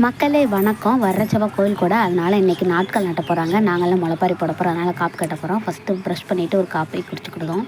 மக்களே வணக்கம். வர்ற செவ்வாய் கோயில் கூட, அதனால் இன்றைக்கி நாட்கள் நட்ட போகிறாங்க. நாங்கள்லாம் முளைப்பாரி போட போகிறோம். அதனால் காப்பு கட்ட போகிறோம். ஃபஸ்ட்டு ப்ரஷ் பண்ணிவிட்டு ஒரு காப்பை குடிச்சுக்கிடுவோம்.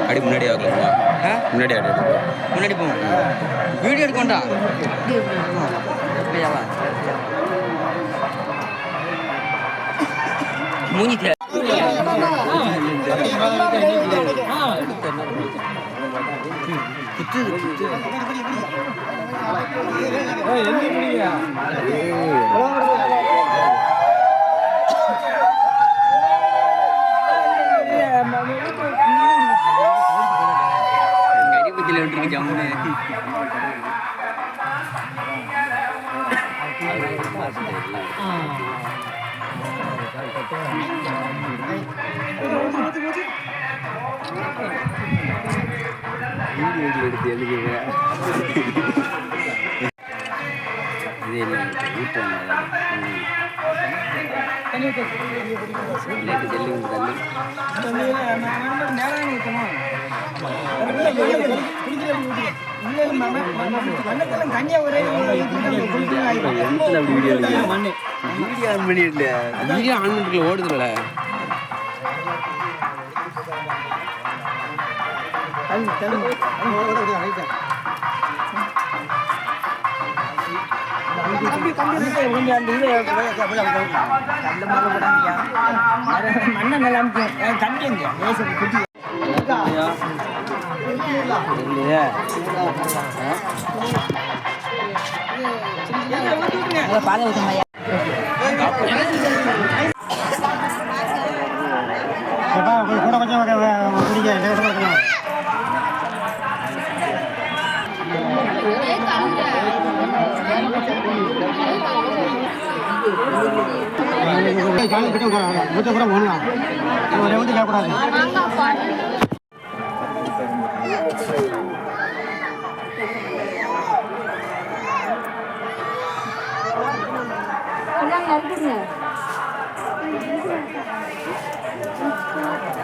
அடி முன்னாடி முன்னாடி முன்னாடி போவோம். வீடியோ எடுக்கோண்டா மூஞ்சி அடிபத்தில விட்டுருக்கு ஜம்முன்னு. எடுத்து எழுதுங்க. இது என்ன வீட்டு வீடியோ ஆன் பண்ணிட்டு ஓடுதுல.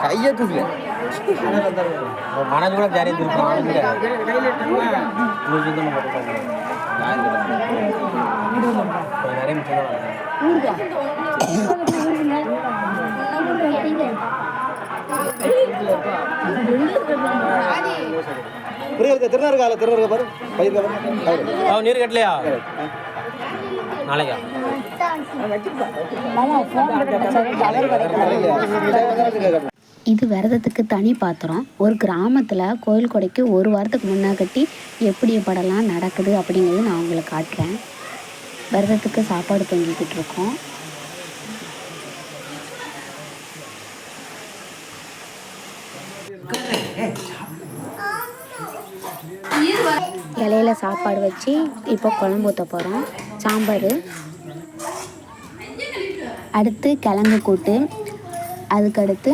கையை தூக்கல மனது கூட ஜாரியா திருப்பி திருநெல்வேலி திருநெல்வேலி பாரு பயிர் நீர் கட்டலையா நாளைக்கா இது விரதத்துக்கு தனி பாத்திரம். ஒரு கிராமத்தில் கோயில் கொடைக்கு ஒரு வாரத்துக்கு முன்னாடி எப்படி படலாம் நடக்குது அப்படிங்கிறது நான் உங்களுக்கு காட்டுறேன். விரதத்துக்கு சாப்பாடு பொங்கிக்கிட்டு இருக்கோம். இலையில சாப்பாடு வச்சு இப்போ குழம்பு ஊற்ற போகிறோம். சாம்பார், அடுத்து கிழங்கு கூட்டு, அதுக்கடுத்து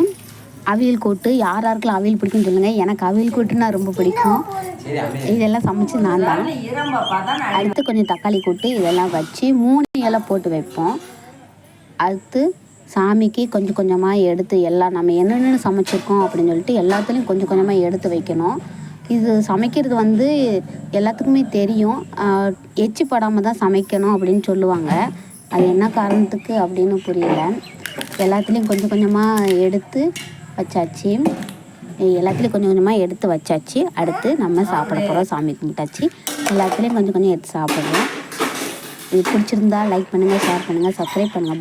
அவியல் கூட்டு. யார் யாருக்கெல்லாம் அவியல் பிடிக்கும்னு சொல்லுங்கள். எனக்கு அவியல் கூட்டுன்னா ரொம்ப பிடிக்கும். இதெல்லாம் சமைச்சு நான் தான். அடுத்து கொஞ்சம் தக்காளி கூட்டு இதெல்லாம் வச்சு 3 இலை போட்டு வைப்போம். அடுத்து சாமிக்கு கொஞ்சம் கொஞ்சமாக எடுத்து எல்லாம் நம்ம என்னென்ன சமைச்சிருக்கோம் அப்படின்னு சொல்லிட்டு எல்லாத்துலேயும் கொஞ்சம் கொஞ்சமாக எடுத்து வைக்கணும். இது சமைக்கிறது வந்து எல்லாத்துக்குமே தெரியும். எச்சி படாமல் தான் சமைக்கணும் அப்படின்னு சொல்லுவாங்க. அது என்ன காரணத்துக்கு அப்படின்னு புரியல. எல்லாத்துலேயும் கொஞ்சம் கொஞ்சமாக எடுத்து வச்சாச்சு. எல்லாத்துலேயும் கொஞ்சம் கொஞ்சமாக எடுத்து வச்சாச்சு. அடுத்து நம்ம சாப்பிட போகிறோம். சாமி கும்பிட்டாச்சு. எல்லாத்துலேயும் கொஞ்சம் கொஞ்சம் எடுத்து சாப்பிடுவோம். இது பிடிச்சிருந்தா லைக் பண்ணுங்கள், ஷேர் பண்ணுங்கள், சப்ஸ்கிரைப் பண்ணுங்கள்.